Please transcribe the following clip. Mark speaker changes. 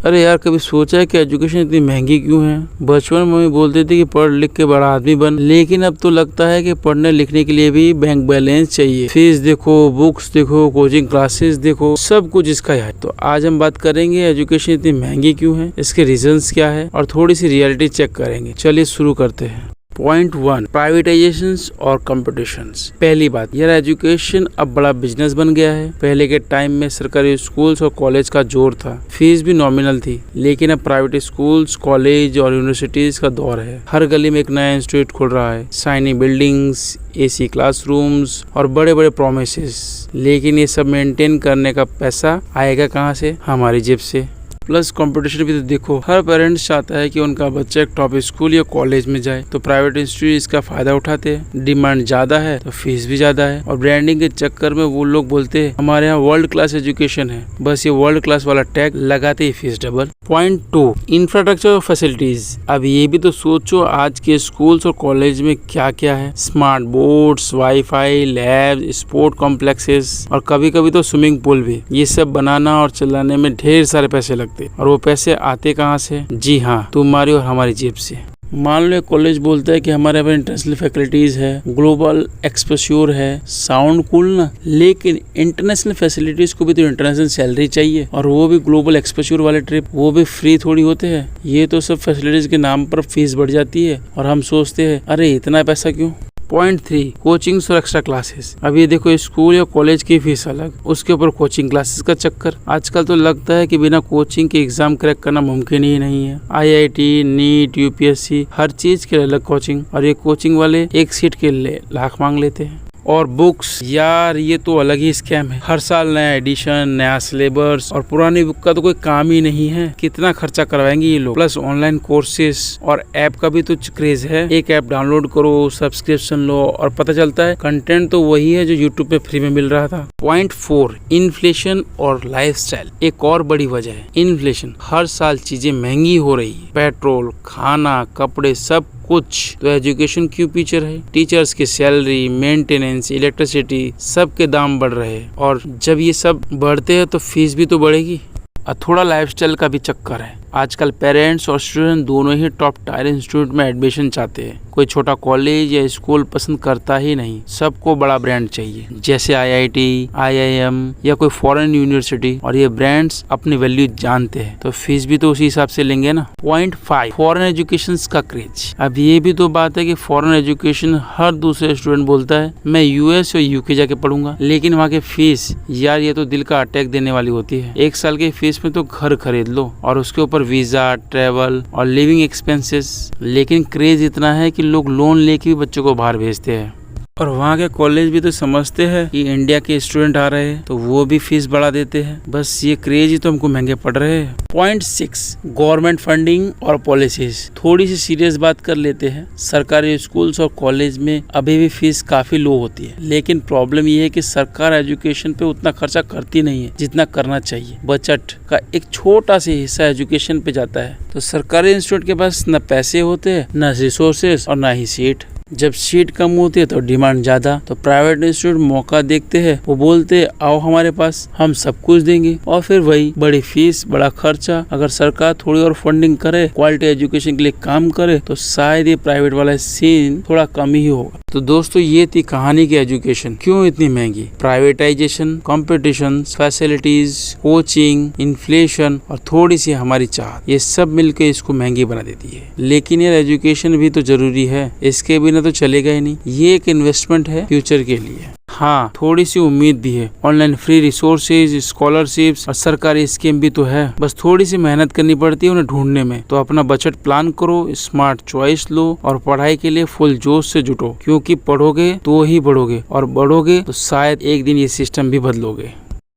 Speaker 1: अरे यार, कभी सोचा है कि एजुकेशन इतनी महंगी क्यों है? बचपन में मम्मी बोलती थी कि पढ़ लिख के बड़ा आदमी बन, लेकिन अब तो लगता है कि पढ़ने लिखने के लिए भी बैंक बैलेंस चाहिए। फीस देखो, बुक्स देखो, कोचिंग क्लासेस देखो, सब कुछ इसका है। तो आज हम बात करेंगे एजुकेशन इतनी महंगी क्यों है, इसके रीजंस क्या है और थोड़ी सी रियलिटी चेक करेंगे। चलिए शुरू करते हैं। पॉइंट 1, प्राइवेटाइजेशन और कंपटीशन। पहली बात, यार एजुकेशन अब बड़ा बिजनेस बन गया है। पहले के टाइम में सरकारी स्कूल्स और कॉलेज का जोर था, फीस भी नॉमिनल थी, लेकिन अब प्राइवेट स्कूल्स, कॉलेज और यूनिवर्सिटीज का दौर है। हर गली में एक नया इंस्टीट्यूट खुल रहा है, शाइनी बिल्डिंग्स, एसी क्लासरूम्स और बड़े बड़े प्रोमिसेस। लेकिन ये सब मेंटेन करने का पैसा आएगा कहाँ से? हमारी जेब से। प्लस कंपटीशन भी तो देखो, हर पेरेंट्स चाहता है कि उनका बच्चा एक टॉप स्कूल या कॉलेज में जाए, तो प्राइवेट इंस्टीट्यूट इसका फायदा उठाते हैं। डिमांड ज्यादा है तो फीस भी ज्यादा है, और ब्रांडिंग के चक्कर में वो लोग बोलते हैं हमारे यहाँ वर्ल्ड क्लास एजुकेशन है, बस ये वर्ल्ड क्लास वाला टैग लगाते ही फीस डबल। पॉइंट 2, इंफ्रास्ट्रक्चर और फैसिलिटीज। अब ये भी तो सोचो, आज के स्कूल्स और कॉलेज में क्या क्या है। Smart boards, wifi, lab, sport complexes और कभी कभी तो स्विमिंग पूल भी। ये सब बनाना और चलाने में ढेर सारे पैसे लगते, और वो पैसे आते कहाँ से? जी हाँ, तुम्हारी और हमारी जेब से। मान लो कॉलेज बोलता है कि हमारे यहाँ इंटरनेशनल फैकल्टीज है, ग्लोबल एक्सपोज्योर है, साउंड कूल ना, लेकिन इंटरनेशनल फैसिलिटीज को भी तो इंटरनेशनल सैलरी चाहिए, और वो भी ग्लोबल एक्सपोज्योर वाले ट्रिप वो भी फ्री थोड़ी होते हैं। ये तो सब फैसिलिटीज के नाम पर फीस बढ़ जाती है, और हम सोचते हैं अरे इतना पैसा क्यों। पॉइंट 3, कोचिंग्स और एक्स्ट्रा क्लासेस। अब ये देखो, स्कूल या कॉलेज की फीस अलग, उसके ऊपर कोचिंग क्लासेस का चक्कर। आजकल तो लगता है कि बिना कोचिंग के एग्जाम क्रैक करना मुमकिन ही नहीं है। IIT, नीट, UPSC, हर चीज के अलग कोचिंग, और ये कोचिंग वाले एक सीट के लिए लाख मांग लेते हैं। और बुक्स, यार ये तो अलग ही स्कैम है। हर साल नया एडिशन, नया सिलेबस, और पुरानी बुक का तो कोई काम ही नहीं है। कितना खर्चा करवाएंगे ये लोग। प्लस ऑनलाइन कोर्सेज और ऐप का भी तो क्रेज है। एक ऐप डाउनलोड करो, सब्सक्रिप्शन लो, और पता चलता है कंटेंट तो वही है जो यूट्यूब पे फ्री में मिल रहा था। पॉइंट 4, इन्फ्लेशन और लाइफस्टाइल। एक और बड़ी वजह है इन्फ्लेशन। हर साल चीजें महंगी हो रही है, पेट्रोल, खाना, कपड़े, सब कुछ। तो एजुकेशन क्यों पीछे रहे? टीचर्स की सैलरी, मेंटेनेंस, इलेक्ट्रिसिटी, सब के दाम बढ़ रहे हैं, और जब ये सब बढ़ते हैं तो फीस भी तो बढ़ेगी। और थोड़ा लाइफस्टाइल का भी चक्कर है। आजकल पेरेंट्स और स्टूडेंट दोनों ही टॉप टायर इंस्टीट्यूट में एडमिशन चाहते हैं। कोई छोटा कॉलेज या स्कूल पसंद करता ही नहीं, सबको बड़ा ब्रांड चाहिए, जैसे IIT, IIM या कोई फॉरेन यूनिवर्सिटी। और ये ब्रांड्स अपनी वैल्यू जानते हैं, तो फीस भी तो उसी हिसाब से लेंगे ना। पॉइंट 5, फॉरेन एजुकेशन का क्रेज। अब ये भी तो बात है कि फॉरेन एजुकेशन, हर दूसरे स्टूडेंट बोलता है मैं US और UK जाके पढ़ूंगा, लेकिन वहाँ की फीस, यार ये तो दिल का अटैक देने वाली होती है। एक साल की फीस में तो घर खरीद लो, और उसके ऊपर वीजा, ट्रेवल और लिविंग एक्सपेंसेस। लेकिन क्रेज इतना है कि लोग लोन लेके भी बच्चों को बाहर भेजते हैं। और वहाँ के कॉलेज भी तो समझते हैं कि इंडिया के स्टूडेंट आ रहे हैं, तो वो भी फीस बढ़ा देते हैं। बस ये क्रेज ही तो हमको महंगे पड़ रहे हैं। पॉइंट 6, गवर्नमेंट फंडिंग और पॉलिसीज। थोड़ी सी सीरियस बात कर लेते हैं। सरकारी स्कूल्स और कॉलेज में अभी भी फीस काफी लो होती है, लेकिन प्रॉब्लम ये है कि सरकार एजुकेशन पे उतना खर्चा करती नहीं है जितना करना चाहिए। बजट का एक छोटा सा हिस्सा एजुकेशन पे जाता है, तो सरकारी इंस्टीट्यूट के पास न पैसे होते हैं, न रिसोर्सेस और न ही सीट। जब सीट कम होती है तो डिमांड ज्यादा, तो प्राइवेट इंस्टीट्यूट मौका देखते हैं, वो बोलते हैं आओ हमारे पास, हम सब कुछ देंगे। और फिर वही बड़ी फीस, बड़ा खर्चा। अगर सरकार थोड़ी और फंडिंग करे, क्वालिटी एजुकेशन के लिए काम करे, तो शायद ये प्राइवेट वाला सीन थोड़ा कम ही होगा। तो दोस्तों, ये थी कहानी की एजुकेशन क्यों इतनी महंगी। Privatisation, competition, facilities, coaching, inflation और थोड़ी सी हमारी चाहत, ये सब मिलकर इसको महंगी बना देती है। लेकिन यार एजुकेशन भी तो जरूरी है, इसके बिना तो चलेगा ही नहीं। ये एक इन्वेस्टमेंट है फ्यूचर के लिए। हाँ, थोड़ी सी उम्मीद भी है। ऑनलाइन फ्री रिसोर्सेज, स्कॉलरशिप्स और सरकारी स्कीम भी तो है, बस थोड़ी सी मेहनत करनी पड़ती है उन्हें ढूंढने में। तो अपना बजट प्लान करो, स्मार्ट चॉइस लो, और पढ़ाई के लिए फुल जोश से जुटो, क्योंकि पढ़ोगे तो ही बढ़ोगे, और बढ़ोगे तो शायद एक दिन ये सिस्टम भी बदलोगे।